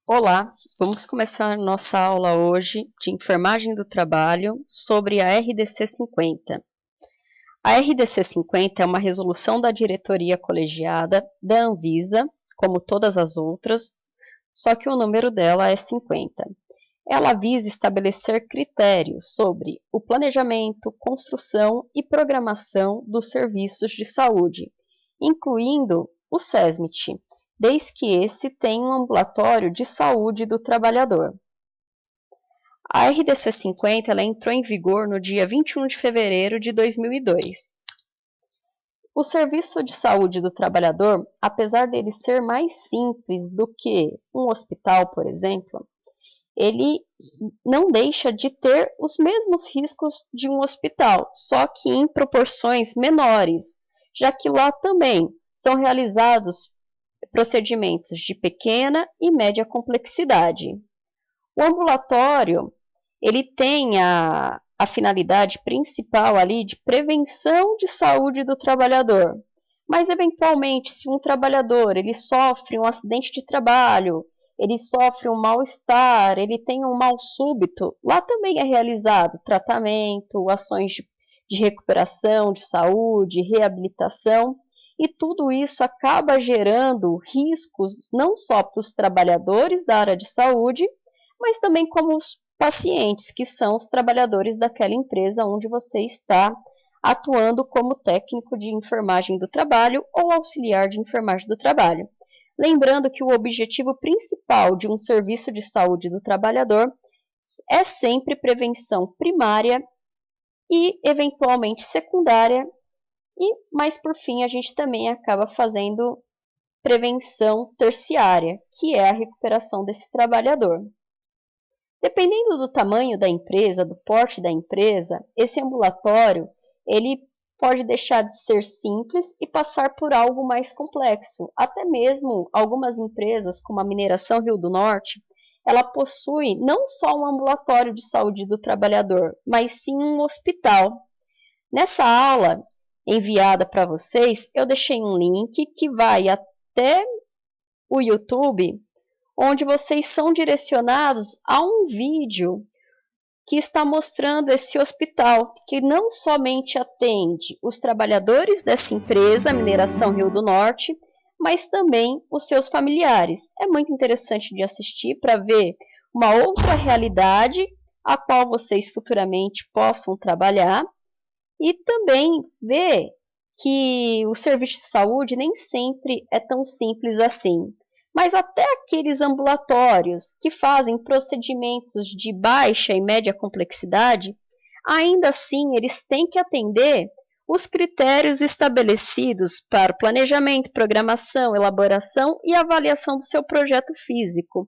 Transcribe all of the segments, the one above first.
Olá, vamos começar a nossa aula hoje de enfermagem do trabalho sobre a RDC 50. A RDC 50 é uma resolução da diretoria colegiada da Anvisa, como todas as outras, só que o número dela é 50. Ela visa estabelecer critérios sobre o planejamento, construção e programação dos serviços de saúde, incluindo o SESMIT, desde que esse tenha um ambulatório de saúde do trabalhador. A RDC 50 ela entrou em vigor no dia 21 de fevereiro de 2002. O serviço de saúde do trabalhador, apesar dele ser mais simples do que um hospital, por exemplo, ele não deixa de ter os mesmos riscos de um hospital, só que em proporções menores, já que lá também são realizados procedimentos de pequena e média complexidade. O ambulatório, ele tem a finalidade principal ali de prevenção de saúde do trabalhador. Mas, eventualmente, se um trabalhador ele sofre um acidente de trabalho, ele sofre um mal-estar, ele tem um mal súbito, lá também é realizado tratamento, ações de recuperação, de saúde, reabilitação, e tudo isso acaba gerando riscos não só para os trabalhadores da área de saúde, mas também como os pacientes, que são os trabalhadores daquela empresa onde você está atuando como técnico de enfermagem do trabalho ou auxiliar de enfermagem do trabalho. Lembrando que o objetivo principal de um serviço de saúde do trabalhador é sempre prevenção primária e, eventualmente, secundária, mas, por fim, a gente também acaba fazendo prevenção terciária, que é a recuperação desse trabalhador. Dependendo do tamanho da empresa, do porte da empresa, esse ambulatório ele pode deixar de ser simples e passar por algo mais complexo. Até mesmo algumas empresas, como a Mineração Rio do Norte, ela possui não só um ambulatório de saúde do trabalhador, mas sim um hospital. Nessa aula enviada para vocês, eu deixei um link que vai até o YouTube, onde vocês são direcionados a um vídeo que está mostrando esse hospital, que não somente atende os trabalhadores dessa empresa, Mineração Rio do Norte, mas também os seus familiares. É muito interessante de assistir para ver uma outra realidade a qual vocês futuramente possam trabalhar e também ver que o serviço de saúde nem sempre é tão simples assim. Mas até aqueles ambulatórios que fazem procedimentos de baixa e média complexidade, ainda assim eles têm que atender os critérios estabelecidos para o planejamento, programação, elaboração e avaliação do seu projeto físico,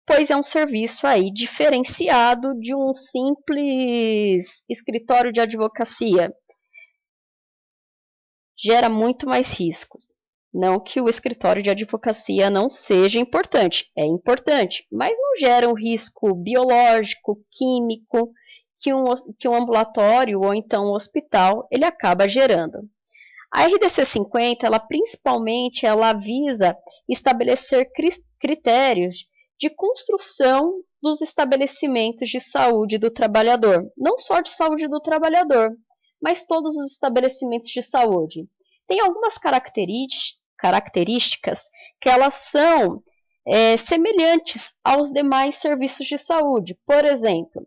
pois é um serviço aí diferenciado de um simples escritório de advocacia. Gera muito mais riscos. Não que o escritório de advocacia não seja importante, é importante, mas não gera um risco biológico, químico, que um ambulatório ou então um hospital ele acaba gerando. A RDC 50, ela principalmente visa estabelecer critérios de construção dos estabelecimentos de saúde do trabalhador, não só de saúde do trabalhador, mas todos os estabelecimentos de saúde. Tem algumas características que elas são semelhantes aos demais serviços de saúde. Por exemplo,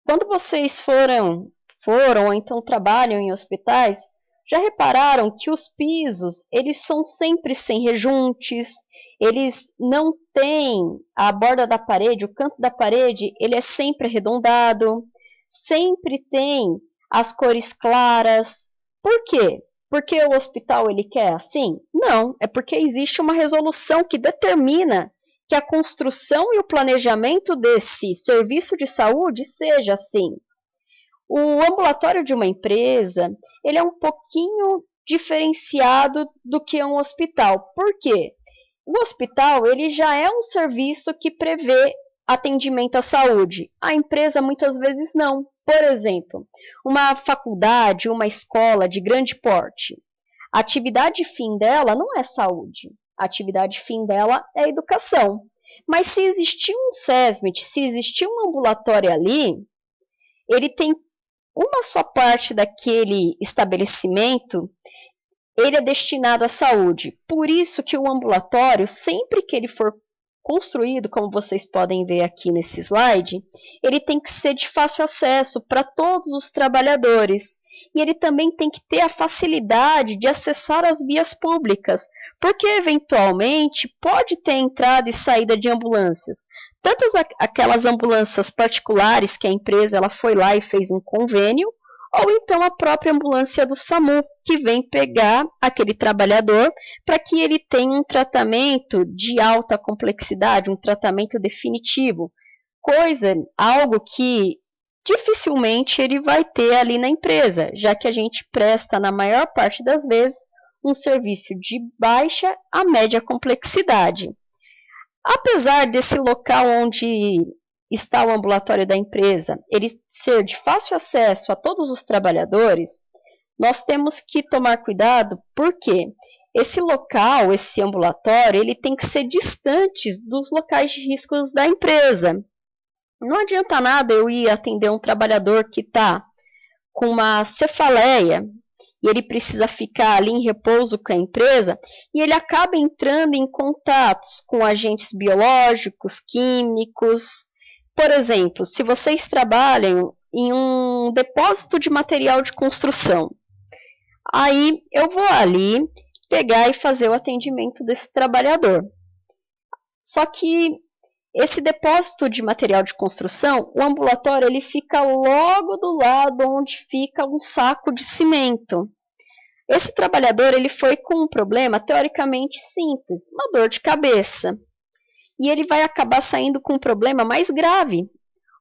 quando vocês foram ou então trabalham em hospitais, já repararam que os pisos, eles são sempre sem rejuntes, eles não têm a borda da parede, o canto da parede, ele é sempre arredondado, sempre tem as cores claras. Por quê? Porque o hospital ele quer assim? Não, é porque existe uma resolução que determina que a construção e o planejamento desse serviço de saúde seja assim. O ambulatório de uma empresa, ele é um pouquinho diferenciado do que um hospital. Por quê? O hospital, ele já é um serviço que prevê atendimento à saúde. A empresa, muitas vezes, não. Por exemplo, uma faculdade, uma escola de grande porte, a atividade fim dela não é saúde. A atividade fim dela é educação. Mas se existir um SESMIT, se existir um ambulatório ali, ele tem uma só parte daquele estabelecimento, ele é destinado à saúde. Por isso que o ambulatório, sempre que ele for construído, como vocês podem ver aqui nesse slide, ele tem que ser de fácil acesso para todos os trabalhadores. E ele também tem que ter a facilidade de acessar as vias públicas, porque eventualmente pode ter entrada e saída de ambulâncias. Tanto aquelas ambulâncias particulares que a empresa ela foi lá e fez um convênio, ou então a própria ambulância do SAMU, que vem pegar aquele trabalhador para que ele tenha um tratamento de alta complexidade, um tratamento definitivo, algo que dificilmente ele vai ter ali na empresa, já que a gente presta, na maior parte das vezes, um serviço de baixa a média complexidade. Apesar desse local onde está o ambulatório da empresa, ele ser de fácil acesso a todos os trabalhadores, nós temos que tomar cuidado porque esse local, esse ambulatório, ele tem que ser distante dos locais de riscos da empresa. Não adianta nada eu ir atender um trabalhador que está com uma cefaleia e ele precisa ficar ali em repouso com a empresa e ele acaba entrando em contatos com agentes biológicos, químicos. Por exemplo, se vocês trabalham em um depósito de material de construção, aí eu vou ali pegar e fazer o atendimento desse trabalhador. Só que esse depósito de material de construção, o ambulatório ele fica logo do lado onde fica um saco de cimento. Esse trabalhador ele foi com um problema teoricamente simples, uma dor de cabeça. E ele vai acabar saindo com um problema mais grave,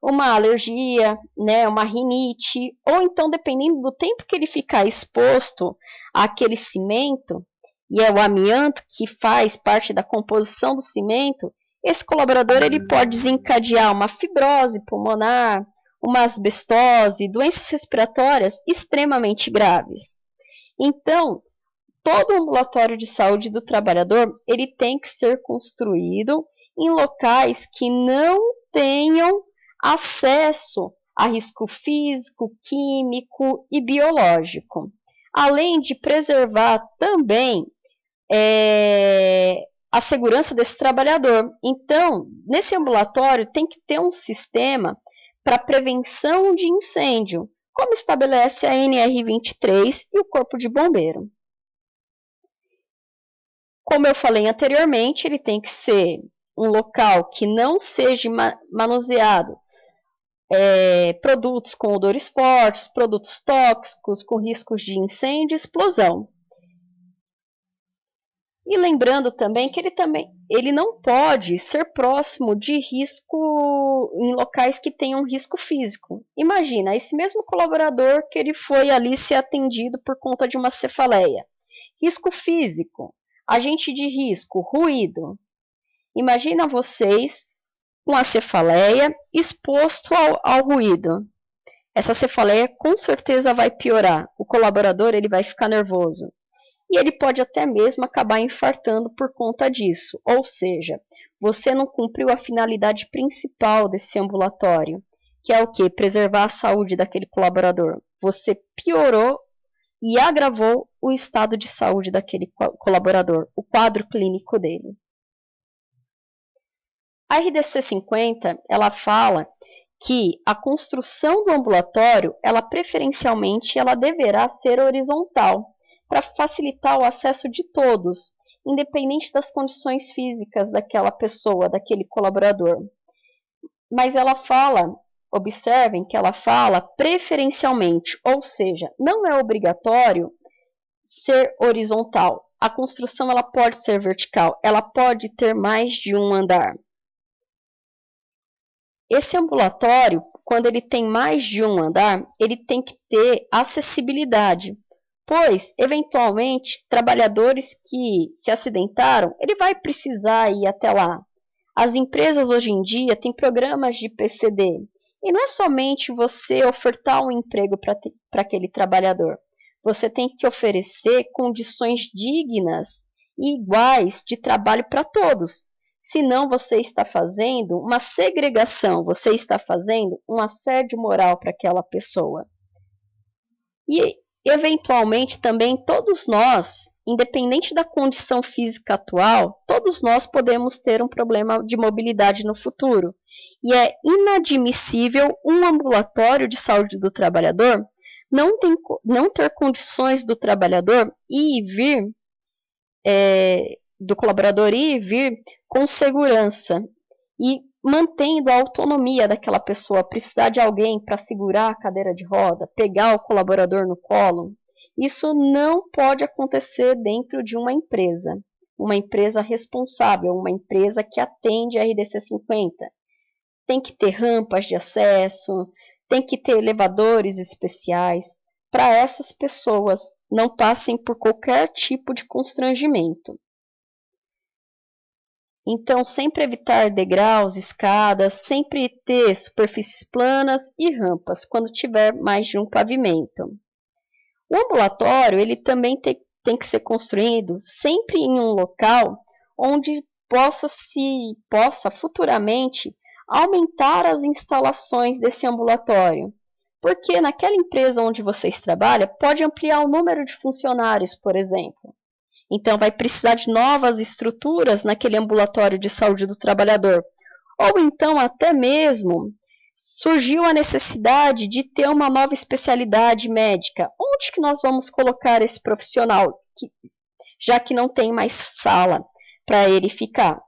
uma alergia, né, uma rinite, ou então, dependendo do tempo que ele ficar exposto àquele cimento, e é o amianto que faz parte da composição do cimento, esse colaborador ele pode desencadear uma fibrose pulmonar, uma asbestose, doenças respiratórias extremamente graves. Então, todo o ambulatório de saúde do trabalhador ele tem que ser construído em locais que não tenham acesso a risco físico, químico e biológico, além de preservar também a segurança desse trabalhador. Então, nesse ambulatório tem que ter um sistema para prevenção de incêndio, como estabelece a NR23 e o Corpo de Bombeiro. Como eu falei anteriormente, ele tem que ser um local que não seja manuseado produtos com odores fortes, produtos tóxicos, com riscos de incêndio e explosão. E lembrando também que ele não pode ser próximo de risco em locais que tenham risco físico. Imagina, esse mesmo colaborador que ele foi ali ser atendido por conta de uma cefaleia. Risco físico, agente de risco, ruído. Imagina vocês com a cefaleia exposto ao ruído. Essa cefaleia com certeza vai piorar. O colaborador ele vai ficar nervoso. E ele pode até mesmo acabar infartando por conta disso. Ou seja, você não cumpriu a finalidade principal desse ambulatório, que é o quê? Preservar a saúde daquele colaborador. Você piorou e agravou o estado de saúde daquele colaborador, o quadro clínico dele. A RDC 50, ela fala que a construção do ambulatório, ela preferencialmente, ela deverá ser horizontal, para facilitar o acesso de todos, independente das condições físicas daquela pessoa, daquele colaborador. Mas ela fala, observem que ela fala preferencialmente, ou seja, não é obrigatório ser horizontal. A construção ela pode ser vertical, ela pode ter mais de um andar. Esse ambulatório, quando ele tem mais de um andar, ele tem que ter acessibilidade. Pois, eventualmente, trabalhadores que se acidentaram, ele vai precisar ir até lá. As empresas hoje em dia têm programas de PCD. E não é somente você ofertar um emprego para aquele trabalhador. Você tem que oferecer condições dignas e iguais de trabalho para todos. senão você está fazendo uma segregação, você está fazendo um assédio moral para aquela pessoa. E, eventualmente, também todos nós, independente da condição física atual, todos nós podemos ter um problema de mobilidade no futuro. E é inadmissível um ambulatório de saúde do trabalhador não ter condições do trabalhador ir e vir, do colaborador ir e vir com segurança e mantendo a autonomia daquela pessoa, precisar de alguém para segurar a cadeira de roda, pegar o colaborador no colo. Isso não pode acontecer dentro de uma empresa responsável, uma empresa que atende a RDC 50. Tem que ter rampas de acesso, tem que ter elevadores especiais para essas pessoas não passem por qualquer tipo de constrangimento. Então, sempre evitar degraus, escadas, sempre ter superfícies planas e rampas quando tiver mais de um pavimento. O ambulatório ele também tem que ser construído sempre em um local onde possa futuramente aumentar as instalações desse ambulatório. Porque naquela empresa onde vocês trabalham, pode ampliar o número de funcionários, por exemplo. Então, vai precisar de novas estruturas naquele ambulatório de saúde do trabalhador. Ou então, até mesmo, surgiu a necessidade de ter uma nova especialidade médica. Onde que nós vamos colocar esse profissional, já que não tem mais sala para ele ficar?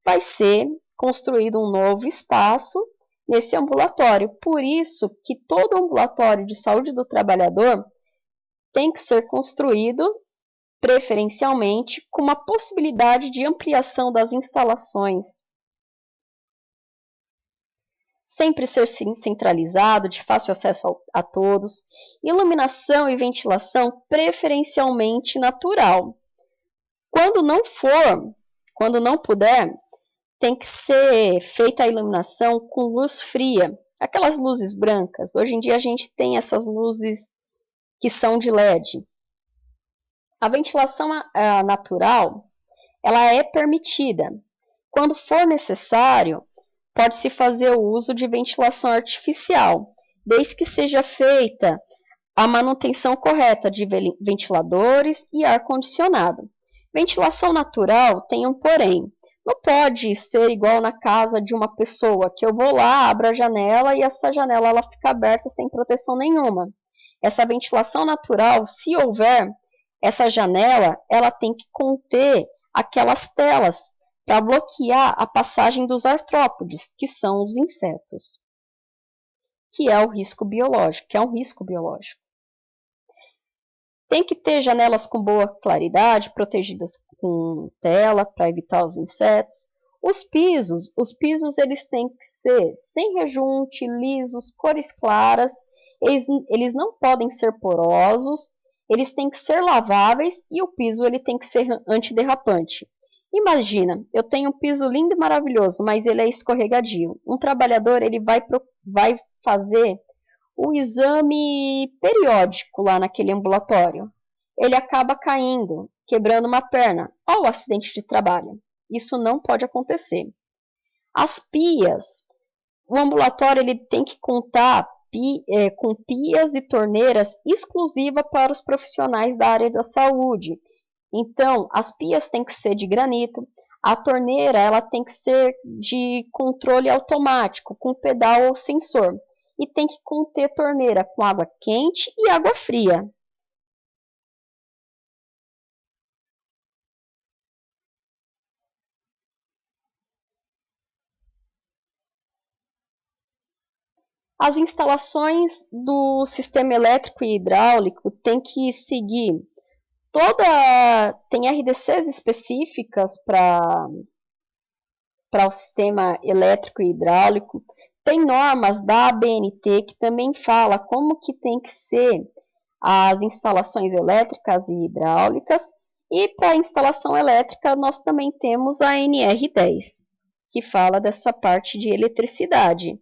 Vai ser construído um novo espaço nesse ambulatório. Por isso que todo ambulatório de saúde do trabalhador tem que ser construído preferencialmente com uma possibilidade de ampliação das instalações. Sempre ser centralizado, de fácil acesso a todos. Iluminação e ventilação preferencialmente natural. Quando não puder, tem que ser feita a iluminação com luz fria. Aquelas luzes brancas. Hoje em dia a gente tem essas luzes que são de LED. A ventilação natural, ela é permitida. Quando for necessário, pode-se fazer o uso de ventilação artificial, desde que seja feita a manutenção correta de ventiladores e ar-condicionado. Ventilação natural tem um porém. Não pode ser igual na casa de uma pessoa, que eu vou lá, abro a janela e essa janela ela fica aberta sem proteção nenhuma. Essa ventilação natural, se houver, essa janela ela tem que conter aquelas telas para bloquear a passagem dos artrópodes, que são os insetos, que é um risco biológico. Tem que ter janelas com boa claridade, protegidas com tela para evitar os insetos. Os pisos eles têm que ser sem rejunte, lisos, cores claras. Eles não podem ser porosos. Eles têm que ser laváveis e o piso ele tem que ser antiderrapante. Imagina, eu tenho um piso lindo e maravilhoso, mas ele é escorregadio. Um trabalhador ele vai fazer o exame periódico lá naquele ambulatório. Ele acaba caindo, quebrando uma perna. Olha o acidente de trabalho. Isso não pode acontecer. As pias, o ambulatório ele tem que contar com pias e torneiras exclusivas para os profissionais da área da saúde. Então, as pias têm que ser de granito, a torneira ela tem que ser de controle automático, com pedal ou sensor. E tem que conter torneira com água quente e água fria. As instalações do sistema elétrico e hidráulico têm que seguir tem RDCs específicas para o sistema elétrico e hidráulico. Tem normas da ABNT que também fala como que tem que ser as instalações elétricas e hidráulicas. E para a instalação elétrica nós também temos a NR10, que fala dessa parte de eletricidade.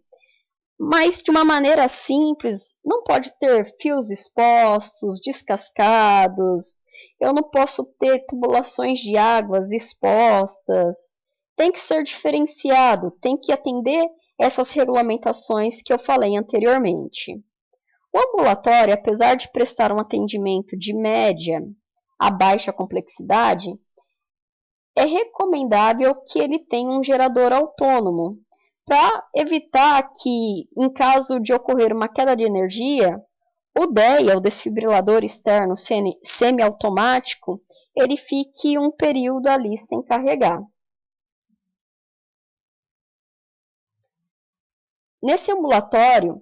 Mas de uma maneira simples, não pode ter fios expostos, descascados, eu não posso ter tubulações de águas expostas. tem que ser diferenciado, tem que atender essas regulamentações que eu falei anteriormente. O ambulatório, apesar de prestar um atendimento de média a baixa complexidade, é recomendável que ele tenha um gerador autônomo, para evitar que, em caso de ocorrer uma queda de energia, o DEA, o desfibrilador externo semiautomático, ele fique um período ali sem carregar. Nesse ambulatório,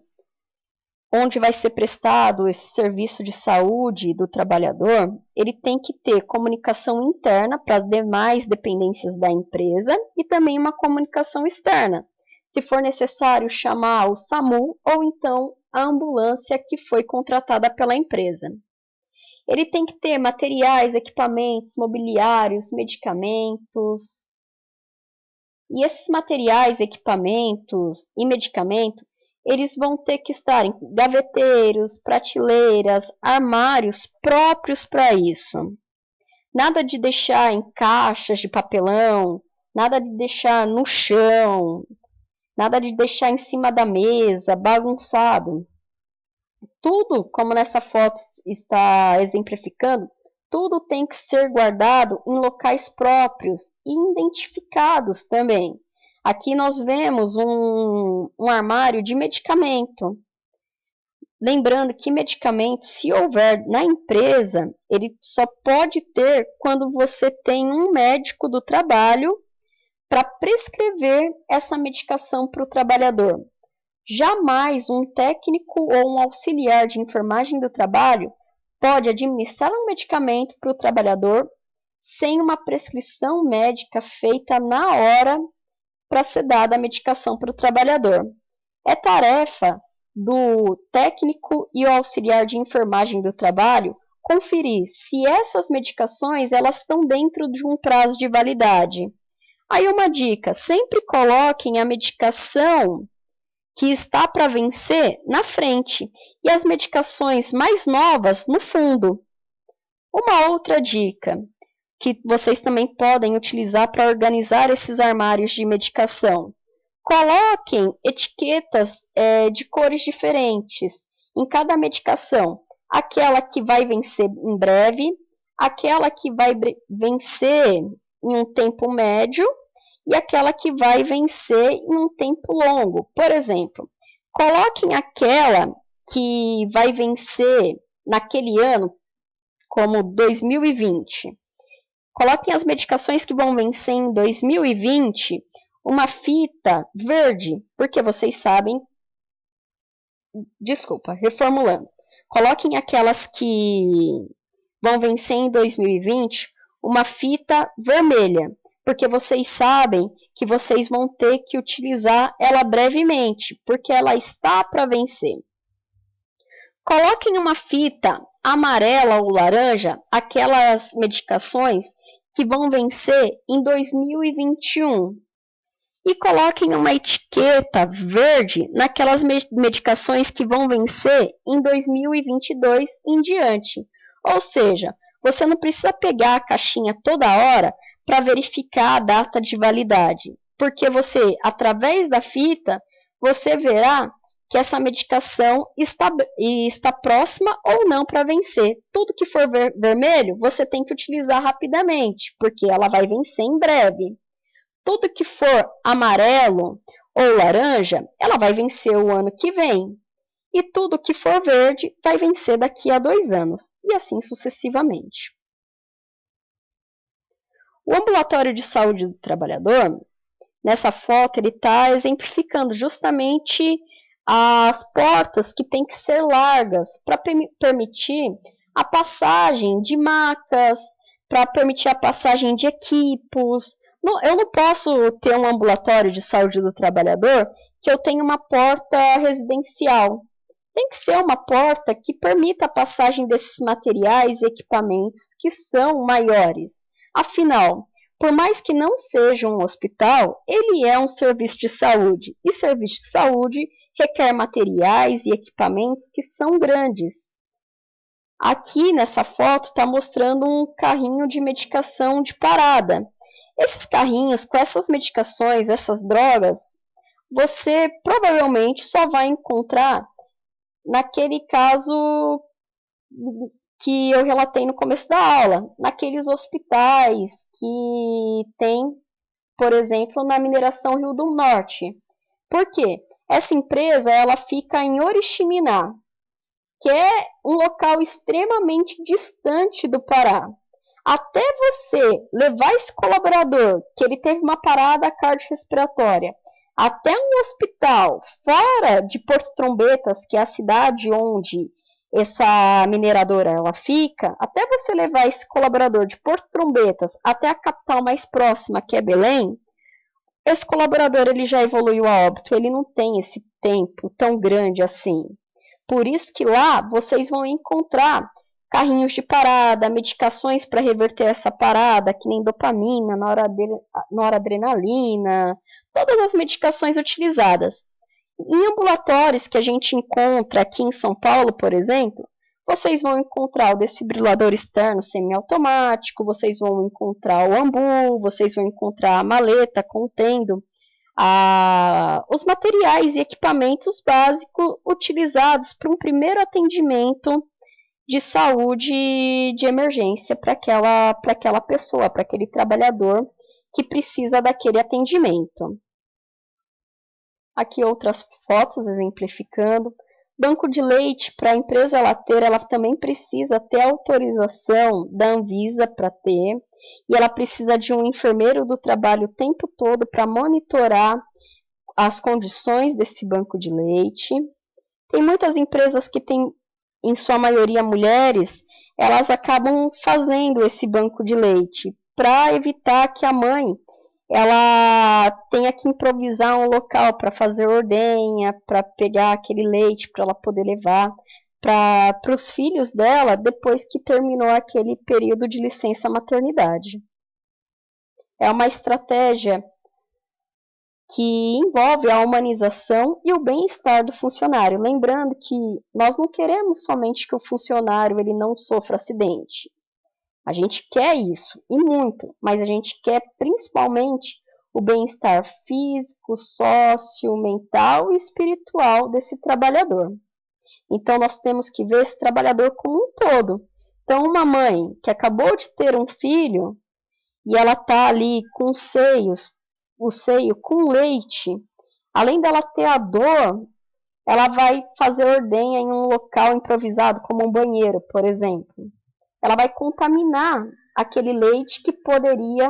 onde vai ser prestado esse serviço de saúde do trabalhador, ele tem que ter comunicação interna para as demais dependências da empresa e também uma comunicação externa, se for necessário chamar o SAMU ou então a ambulância que foi contratada pela empresa. Ele tem que ter materiais, equipamentos, mobiliários, medicamentos. E esses materiais, equipamentos e medicamento, eles vão ter que estar em gaveteiros, prateleiras, armários próprios para isso. Nada de deixar em caixas de papelão, nada de deixar no chão, nada de deixar em cima da mesa, bagunçado. Tudo, como nessa foto está exemplificando, tudo tem que ser guardado em locais próprios e identificados também. Aqui nós vemos um armário de medicamento. Lembrando que medicamento, se houver na empresa, ele só pode ter quando você tem um médico do trabalho para prescrever essa medicação para o trabalhador. Jamais um técnico ou um auxiliar de enfermagem do trabalho pode administrar um medicamento para o trabalhador sem uma prescrição médica feita na hora para ser dada a medicação para o trabalhador. É tarefa do técnico e o auxiliar de enfermagem do trabalho conferir se essas medicações elas estão dentro de um prazo de validade. Aí uma dica, sempre coloquem a medicação que está para vencer na frente e as medicações mais novas no fundo. Uma outra dica que vocês também podem utilizar para organizar esses armários de medicação. Coloquem etiquetas de cores diferentes em cada medicação. Aquela que vai vencer em breve, aquela que vai vencer em um tempo médio e aquela que vai vencer em um tempo longo. Por exemplo, coloquem aquela que vai vencer naquele ano, como 2020. Coloquem as medicações que vão vencer em 2020, uma fita verde, porque vocês sabem... Desculpa, reformulando. Coloquem aquelas que vão vencer em 2020, uma fita vermelha, porque vocês sabem que vocês vão ter que utilizar ela brevemente, porque ela está para vencer. Coloquem uma fita amarela ou laranja, aquelas medicações que vão vencer em 2021. E coloquem uma etiqueta verde naquelas medicações que vão vencer em 2022 em diante. Ou seja, você não precisa pegar a caixinha toda hora para verificar a data de validade, porque você, através da fita, você verá que essa medicação está próxima ou não para vencer. Tudo que for vermelho, você tem que utilizar rapidamente, porque ela vai vencer em breve. Tudo que for amarelo ou laranja, ela vai vencer o ano que vem. E tudo que for verde vai vencer daqui a 2 anos, e assim sucessivamente. O ambulatório de saúde do trabalhador, nessa foto, ele está exemplificando justamente as portas que têm que ser largas para permitir a passagem de macas, para permitir a passagem de equipos. Eu não posso ter um ambulatório de saúde do trabalhador que eu tenha uma porta residencial. Tem que ser uma porta que permita a passagem desses materiais e equipamentos que são maiores. Afinal, por mais que não seja um hospital, ele é um serviço de saúde. E serviço de saúde requer materiais e equipamentos que são grandes. Aqui nessa foto está mostrando um carrinho de medicação de parada. Esses carrinhos, com essas medicações, essas drogas, você provavelmente só vai encontrar naquele caso que eu relatei no começo da aula, naqueles hospitais que tem, por exemplo, na mineração Rio do Norte. Por quê? Essa empresa ela fica em Oriximiná, que é um local extremamente distante do Pará. Até você levar esse colaborador, que ele teve uma parada cardiorrespiratória, até um hospital fora de Porto Trombetas, que é a cidade onde essa mineradora ela fica, até você levar esse colaborador de Porto Trombetas até a capital mais próxima, que é Belém, esse colaborador ele já evoluiu a óbito, ele não tem esse tempo tão grande assim. Por isso que lá vocês vão encontrar carrinhos de parada, medicações para reverter essa parada, que nem dopamina, noradrenalina, todas as medicações utilizadas. Em ambulatórios que a gente encontra aqui em São Paulo, por exemplo, vocês vão encontrar o desfibrilador externo semiautomático, vocês vão encontrar o ambu, vocês vão encontrar a maleta contendo os materiais e equipamentos básicos utilizados para um primeiro atendimento de saúde de emergência para aquela pessoa, para aquele trabalhador que precisa daquele atendimento. Aqui outras fotos exemplificando. Banco de leite, para a empresa ela ter, ela também precisa ter autorização da Anvisa para ter, e ela precisa de um enfermeiro do trabalho o tempo todo para monitorar as condições desse banco de leite. Tem muitas empresas que têm, em sua maioria mulheres, elas acabam fazendo esse banco de leite para evitar que a mãe ela tenha que improvisar um local para fazer ordenha, para pegar aquele leite para ela poder levar para os filhos dela depois que terminou aquele período de licença maternidade. É uma estratégia que envolve a humanização e o bem-estar do funcionário. Lembrando que nós não queremos somente que o funcionário ele não sofra acidente. A gente quer isso, e muito, mas a gente quer principalmente o bem-estar físico, sócio, mental e espiritual desse trabalhador. Então, nós temos que ver esse trabalhador como um todo. Então, uma mãe que acabou de ter um filho, e ela está ali com o seio com leite, além dela ter a dor, ela vai fazer ordenha em um local improvisado, como um banheiro, por exemplo. Ela vai contaminar aquele leite que poderia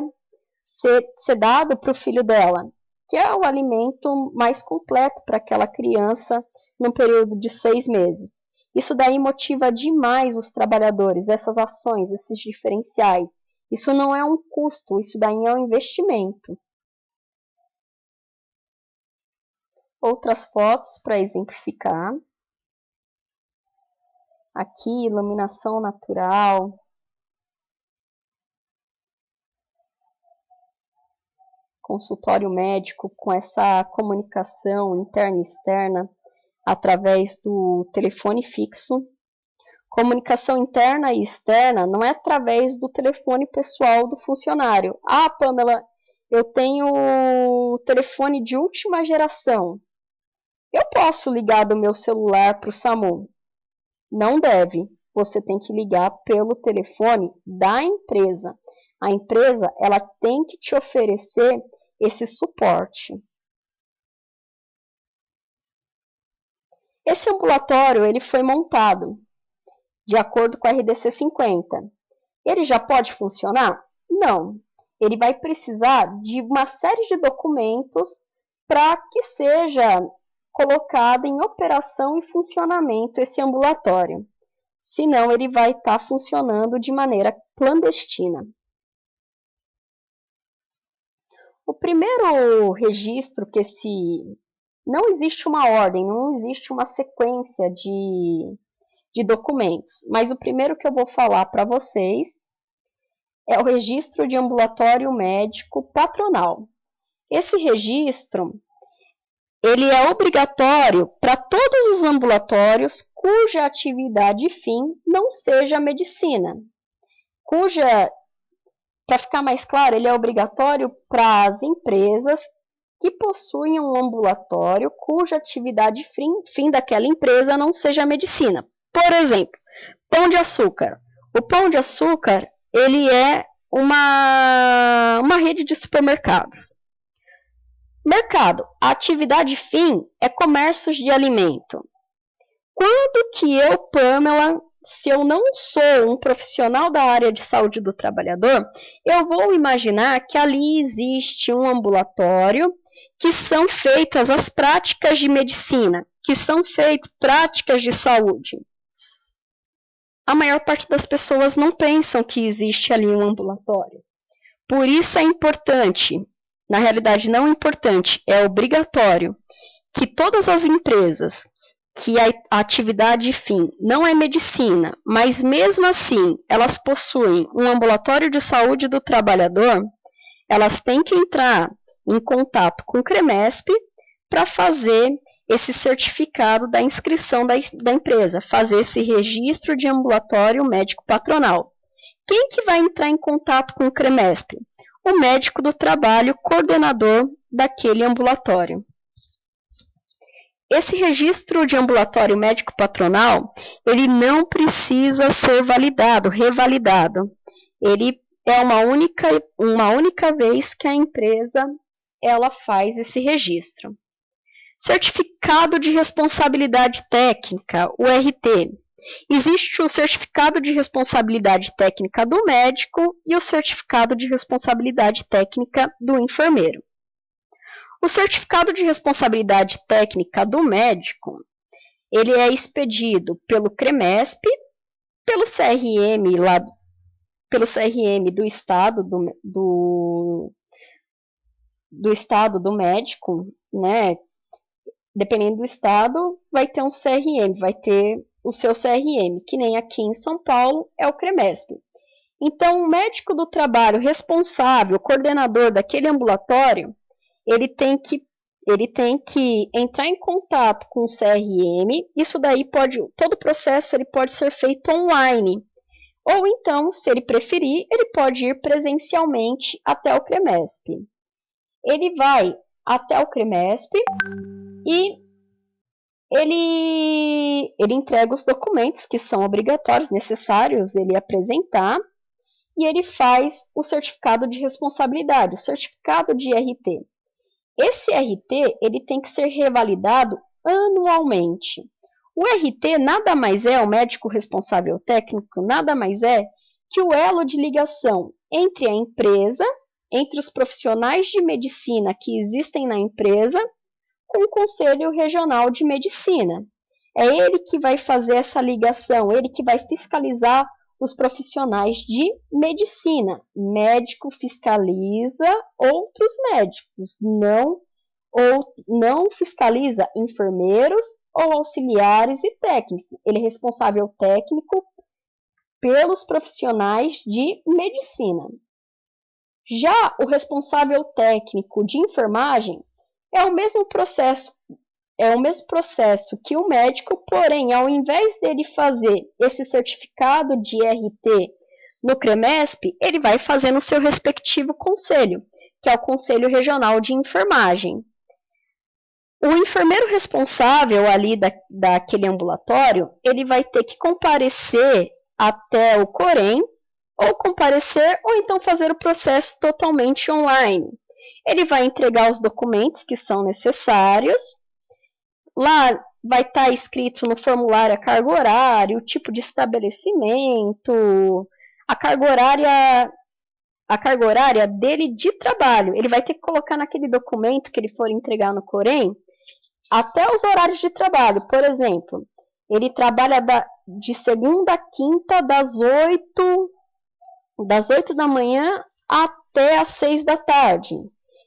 ser dado para o filho dela, que é o alimento mais completo para aquela criança num período de 6 meses. Isso daí motiva demais os trabalhadores, essas ações, esses diferenciais. Isso não é um custo, isso daí é um investimento. Outras fotos para exemplificar. Aqui, iluminação natural. Consultório médico com essa comunicação interna e externa através do telefone fixo. Comunicação interna e externa não é através do telefone pessoal do funcionário. Ah, Pamela, eu tenho telefone de última geração. Eu posso ligar do meu celular para o SAMU? Não deve. Você tem que ligar pelo telefone da empresa. A empresa ela tem que te oferecer esse suporte. Esse ambulatório ele foi montado de acordo com a RDC 50. Ele já pode funcionar? Não. Ele vai precisar de uma série de documentos para que seja colocado em operação e funcionamento esse ambulatório. Senão, ele vai estar funcionando de maneira clandestina. O primeiro registro que não existe uma ordem, não existe uma sequência de documentos, mas o primeiro que eu vou falar para vocês é o registro de ambulatório médico patronal. Esse registro ele é obrigatório para todos os ambulatórios cuja atividade fim não seja a medicina, cuja Para ficar mais claro, ele é obrigatório para as empresas que possuem um ambulatório cuja atividade fim daquela empresa não seja a medicina. Por exemplo, Pão de Açúcar. O Pão de Açúcar, ele é uma rede de supermercados. Mercado. A atividade fim é comércio de alimento. Quando que eu, Pamela, se eu não sou um profissional da área de saúde do trabalhador, eu vou imaginar que ali existe um ambulatório que são feitas as práticas de medicina, que são feitas práticas de saúde. A maior parte das pessoas não pensam que existe ali um ambulatório. Por isso é importante, na realidade não é importante, é obrigatório, que todas as empresas que a atividade fim não é medicina, mas mesmo assim elas possuem um ambulatório de saúde do trabalhador, elas têm que entrar em contato com o CREMESP para fazer esse certificado da inscrição da empresa, fazer esse registro de ambulatório médico patronal. Quem que vai entrar em contato com o CREMESP? O médico do trabalho, coordenador daquele ambulatório. Esse registro de ambulatório médico patronal, ele não precisa ser revalidado. Ele é uma única vez que a empresa ela faz esse registro. Certificado de responsabilidade técnica, o RT. Existe o certificado de responsabilidade técnica do médico e o certificado de responsabilidade técnica do enfermeiro. O certificado de responsabilidade técnica do médico, ele é expedido pelo CREMESP, pelo CRM do estado do estado do médico, né? Dependendo do estado, vai ter um CRM, vai ter o seu CRM, que nem aqui em São Paulo é o CREMESP. Então, o médico do trabalho responsável, coordenador daquele ambulatório, ele tem que entrar em contato com o CRM. Isso daí todo o processo ele pode ser feito online. Ou então, se ele preferir, ele pode ir presencialmente até o CREMESP. Ele vai até o CREMESP e ele entrega os documentos que são obrigatórios, necessários ele apresentar, e ele faz o certificado de responsabilidade, o certificado de RT. Esse RT ele tem que ser revalidado anualmente. O RT nada mais é, o médico responsável técnico, nada mais é que o elo de ligação entre a empresa, entre os profissionais de medicina que existem na empresa, com o Conselho Regional de Medicina. É ele que vai fazer essa ligação, ele que vai fiscalizar os profissionais de medicina. Médico fiscaliza outros médicos, não fiscaliza enfermeiros ou auxiliares e técnicos. Ele é responsável técnico pelos profissionais de medicina. Já o responsável técnico de enfermagem é o mesmo processo que o médico, porém, ao invés dele fazer esse certificado de RT no CREMESP, ele vai fazer no seu respectivo conselho, que é o Conselho Regional de Enfermagem. O enfermeiro responsável ali daquele ambulatório, ele vai ter que comparecer até o COREM, ou comparecer, ou então fazer o processo totalmente online. Ele vai entregar os documentos que são necessários. Lá vai estar escrito no formulário a carga horária, o tipo de estabelecimento, a carga horária dele de trabalho. Ele vai ter que colocar naquele documento que ele for entregar no COREM até os horários de trabalho. Por exemplo, ele trabalha de segunda a quinta, das 8 da manhã até as 6 da tarde.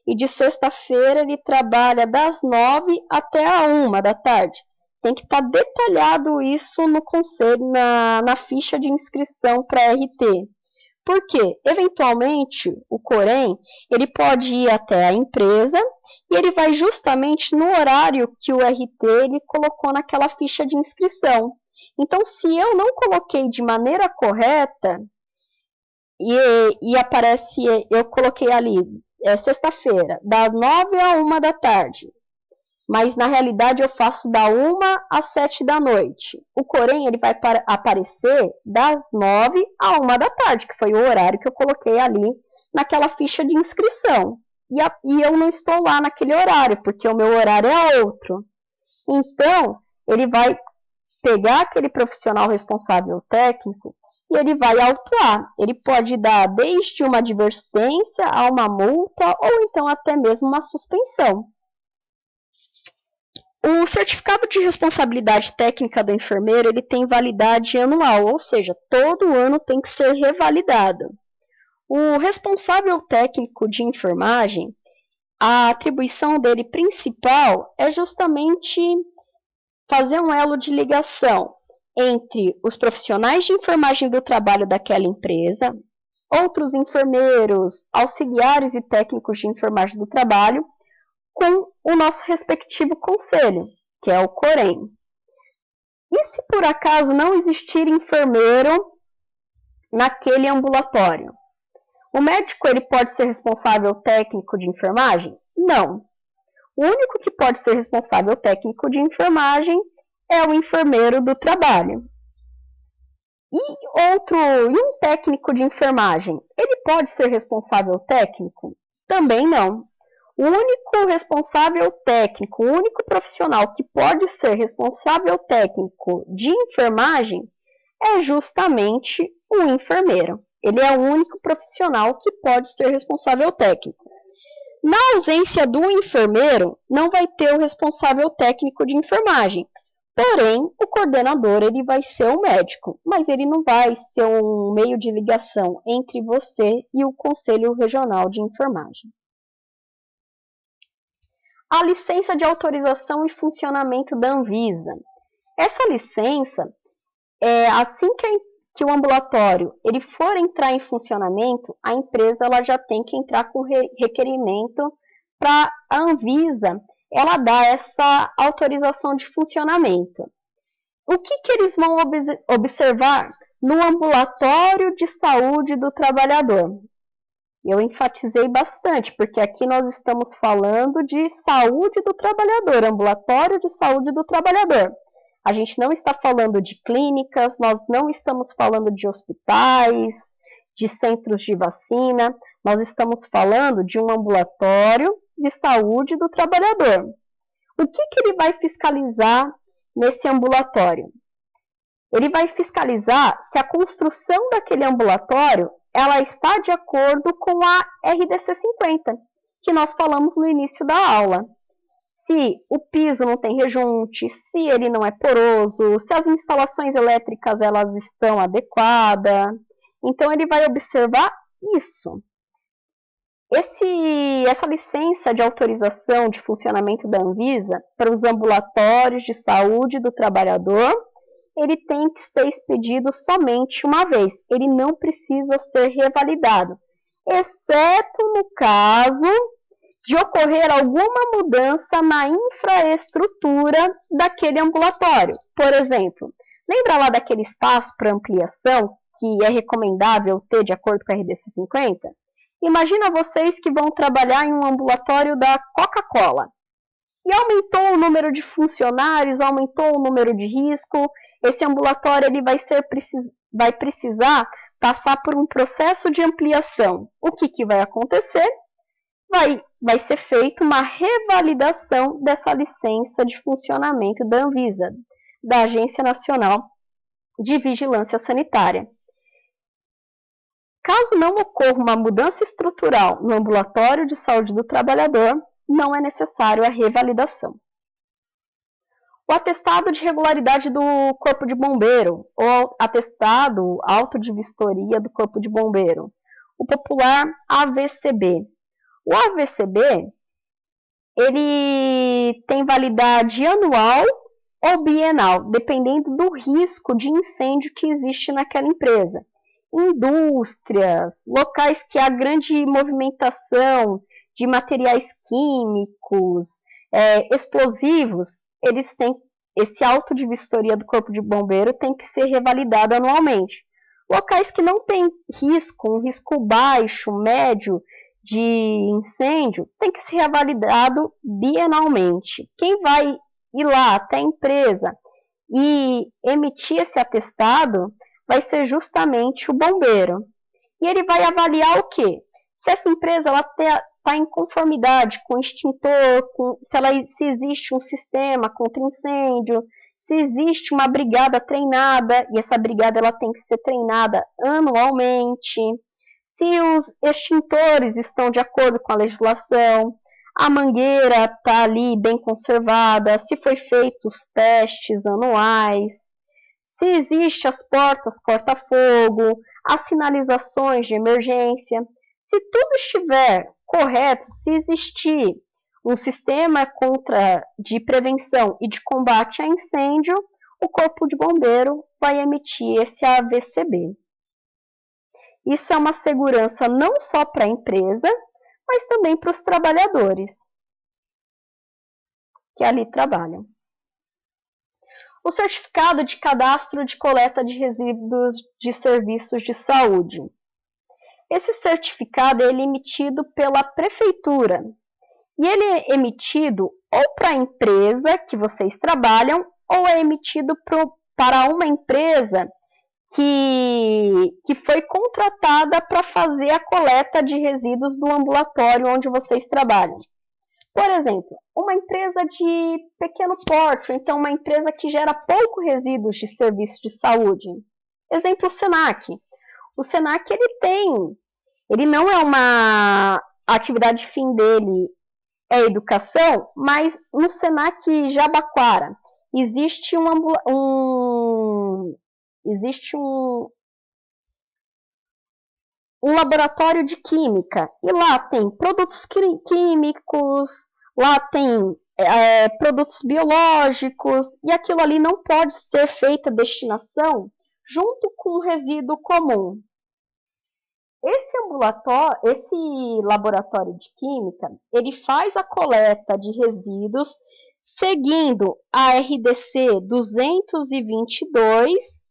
E de sexta-feira ele trabalha das 9 até a 1 da tarde. Tem que estar detalhado isso no conselho, na ficha de inscrição para RT. Porque, eventualmente, o COREM, ele pode ir até a empresa e ele vai justamente no horário que o RT ele colocou naquela ficha de inscrição. Então, se eu não coloquei de maneira correta, e aparece, eu coloquei ali, sexta-feira, das 9 a 1 da tarde. Mas na realidade eu faço da 1 às 7 da noite. O Corém ele vai aparecer das 9 a 1 da tarde, que foi o horário que eu coloquei ali naquela ficha de inscrição. E eu não estou lá naquele horário, porque o meu horário é outro. Então, ele vai pegar aquele profissional responsável técnico e ele vai autuar. Ele pode dar desde uma advertência a uma multa ou então até mesmo uma suspensão. O certificado de responsabilidade técnica do enfermeiro ele tem validade anual, ou seja, todo ano tem que ser revalidado. O responsável técnico de enfermagem, a atribuição dele principal é justamente fazer um elo de ligação entre os profissionais de enfermagem do trabalho daquela empresa, outros enfermeiros, auxiliares e técnicos de enfermagem do trabalho, com o nosso respectivo conselho, que é o Corém. E se por acaso não existir enfermeiro naquele ambulatório? O médico ele pode ser responsável técnico de enfermagem? Não. O único que pode ser responsável técnico de enfermagem é o enfermeiro do trabalho. E um técnico de enfermagem, ele pode ser responsável técnico? Também não. O único responsável técnico, o único profissional que pode ser responsável técnico de enfermagem é justamente o enfermeiro. Ele é o único profissional que pode ser responsável técnico. Na ausência do enfermeiro, não vai ter o responsável técnico de enfermagem. Porém, o coordenador ele vai ser o médico, mas ele não vai ser um meio de ligação entre você e o Conselho Regional de Enfermagem. A licença de autorização e funcionamento da Anvisa. Essa licença, assim que o ambulatório ele for entrar em funcionamento, a empresa ela já tem que entrar com requerimento para a Anvisa ela dar essa autorização de funcionamento. O que eles vão observar no ambulatório de saúde do trabalhador? Eu enfatizei bastante, porque aqui nós estamos falando de saúde do trabalhador, ambulatório de saúde do trabalhador. A gente não está falando de clínicas, nós não estamos falando de hospitais, de centros de vacina, nós estamos falando de um ambulatório de saúde do trabalhador. O que ele vai fiscalizar nesse ambulatório? Ele vai fiscalizar se a construção daquele ambulatório ela está de acordo com a RDC 50, que nós falamos no início da aula. Se o piso não tem rejunte, se ele não é poroso, se as instalações elétricas elas estão adequadas. Então, ele vai observar isso. Essa licença de autorização de funcionamento da Anvisa para os ambulatórios de saúde do trabalhador, ele tem que ser expedido somente uma vez. Ele não precisa ser revalidado, exceto no caso de ocorrer alguma mudança na infraestrutura daquele ambulatório. Por exemplo, lembra lá daquele espaço para ampliação que é recomendável ter de acordo com a RDC 50? Imagina vocês que vão trabalhar em um ambulatório da Coca-Cola. E aumentou o número de funcionários, aumentou o número de risco. Esse ambulatório ele vai precisar passar por um processo de ampliação. O que vai acontecer? Vai ser feita uma revalidação dessa licença de funcionamento da Anvisa, da Agência Nacional de Vigilância Sanitária. Caso não ocorra uma mudança estrutural no ambulatório de saúde do trabalhador, não é necessário a revalidação. O atestado de regularidade do Corpo de Bombeiro, ou atestado auto de vistoria do Corpo de Bombeiro, o popular AVCB. O AVCB, ele tem validade anual ou bienal, dependendo do risco de incêndio que existe naquela empresa. Indústrias, locais que há grande movimentação de materiais químicos, explosivos, eles têm esse auto de vistoria do Corpo de Bombeiro tem que ser revalidado anualmente. Locais que não têm risco, um risco baixo, médio de incêndio, tem que ser revalidado bienalmente. Quem vai ir lá até a empresa e emitir esse atestado vai ser justamente o bombeiro. E ele vai avaliar o quê? Se essa empresa está em conformidade com o extintor, se existe um sistema contra incêndio, se existe uma brigada treinada, e essa brigada ela tem que ser treinada anualmente, se os extintores estão de acordo com a legislação, a mangueira está ali bem conservada, se foi feitos os testes anuais, se existem as portas corta-fogo, as sinalizações de emergência, se tudo estiver correto, se existir um sistema de prevenção e de combate a incêndio, o Corpo de Bombeiro vai emitir esse AVCB. Isso é uma segurança não só para a empresa, mas também para os trabalhadores que ali trabalham. O certificado de cadastro de coleta de resíduos de serviços de saúde. Esse certificado é emitido pela prefeitura e ele é emitido ou para a empresa que vocês trabalham ou é emitido para uma empresa que foi contratada para fazer a coleta de resíduos do ambulatório onde vocês trabalham. Por exemplo, uma empresa de pequeno porte, então uma empresa que gera pouco resíduos de serviço de saúde. Exemplo, o Senac. O Senac, ele não é uma atividade fim dele, é educação, mas no Senac Jabaquara existe um laboratório de química, e lá tem produtos químicos, lá tem produtos biológicos, e aquilo ali não pode ser feita destinação junto com o resíduo comum. Esse laboratório de química, ele faz a coleta de resíduos seguindo a RDC 222,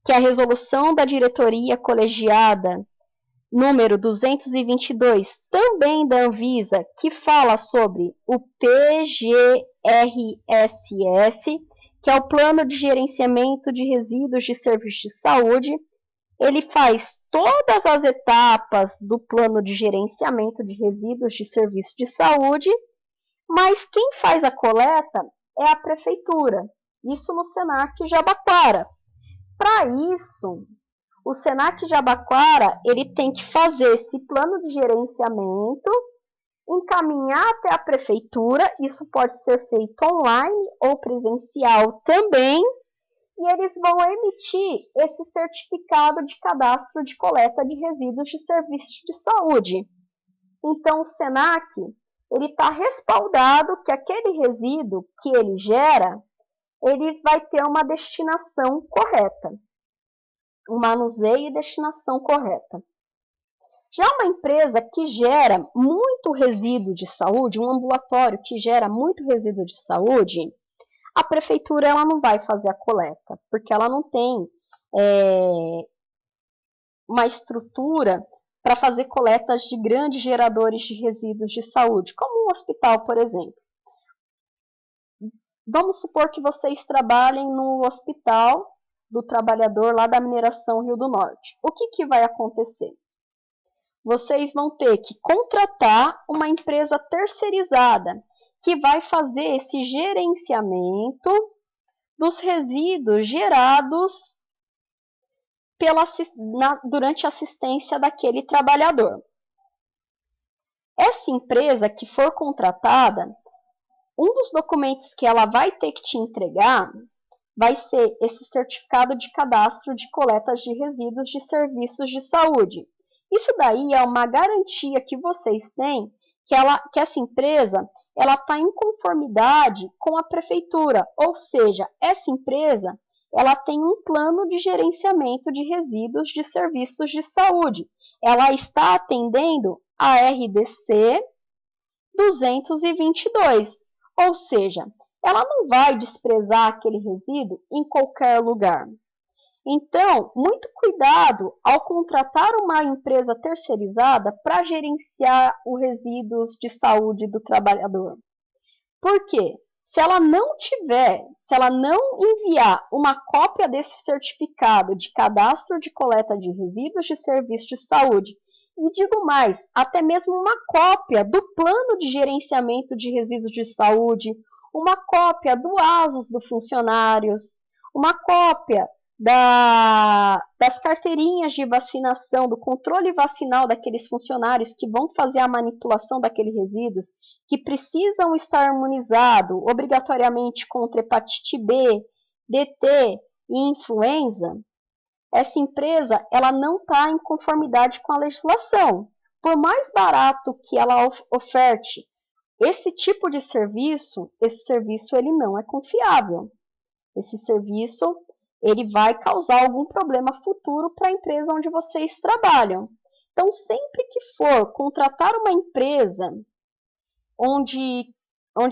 que é a resolução da diretoria colegiada número 222, também da Anvisa, que fala sobre o PGRSS, que é o Plano de Gerenciamento de Resíduos de Serviços de Saúde. Ele faz todas as etapas do Plano de Gerenciamento de Resíduos de Serviços de Saúde, mas quem faz a coleta é a prefeitura, isso no Senac Jabaquara. Para isso, o Senac Jabaquara ele tem que fazer esse plano de gerenciamento, encaminhar até a prefeitura, isso pode ser feito online ou presencial também, e eles vão emitir esse certificado de cadastro de coleta de resíduos de serviços de saúde. Então, o Senac ele está respaldado que aquele resíduo que ele gera, ele vai ter uma destinação correta, um manuseio e destinação correta. Já uma empresa que gera muito resíduo de saúde, um ambulatório que gera muito resíduo de saúde, a prefeitura ela não vai fazer a coleta, porque ela não tem uma estrutura para fazer coletas de grandes geradores de resíduos de saúde, como um hospital, por exemplo. Vamos supor que vocês trabalhem no hospital do trabalhador lá da mineração Rio do Norte. O que vai acontecer? Vocês vão ter que contratar uma empresa terceirizada que vai fazer esse gerenciamento dos resíduos gerados durante a assistência daquele trabalhador. Essa empresa que for contratada, um dos documentos que ela vai ter que te entregar vai ser esse certificado de cadastro de coletas de resíduos de serviços de saúde. Isso daí é uma garantia que vocês têm que essa empresa ela está em conformidade com a prefeitura, ou seja, essa empresa ela tem um plano de gerenciamento de resíduos de serviços de saúde. Ela está atendendo a RDC 222, ou seja, ela não vai desprezar aquele resíduo em qualquer lugar. Então, muito cuidado ao contratar uma empresa terceirizada para gerenciar os resíduos de saúde do trabalhador. Por quê? Se ela não enviar uma cópia desse certificado de cadastro de coleta de resíduos de serviço de saúde, e digo mais, até mesmo uma cópia do plano de gerenciamento de resíduos de saúde, uma cópia do ASUS dos funcionários, uma cópia das carteirinhas de vacinação, do controle vacinal daqueles funcionários que vão fazer a manipulação daqueles resíduos, que precisam estar imunizados obrigatoriamente contra hepatite B, DT e influenza, essa empresa ela não está em conformidade com a legislação. Por mais barato que ela oferte esse tipo de serviço, esse serviço ele não é confiável. Esse serviço ele vai causar algum problema futuro para a empresa onde vocês trabalham. Então, sempre que for contratar uma empresa onde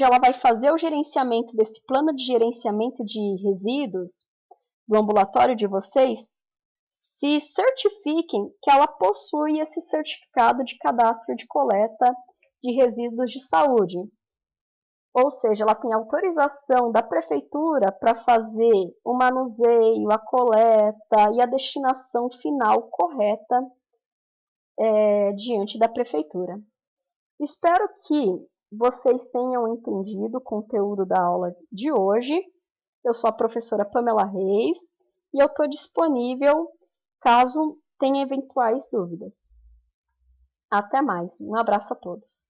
ela vai fazer o gerenciamento desse plano de gerenciamento de resíduos do ambulatório de vocês, se certifiquem que ela possui esse certificado de cadastro de coleta de resíduos de saúde. Ou seja, ela tem autorização da prefeitura para fazer o manuseio, a coleta e a destinação final correta diante da prefeitura. Espero que vocês tenham entendido o conteúdo da aula de hoje. Eu sou a professora Pamela Reis e eu estou disponível caso tenha eventuais dúvidas. Até mais. Um abraço a todos.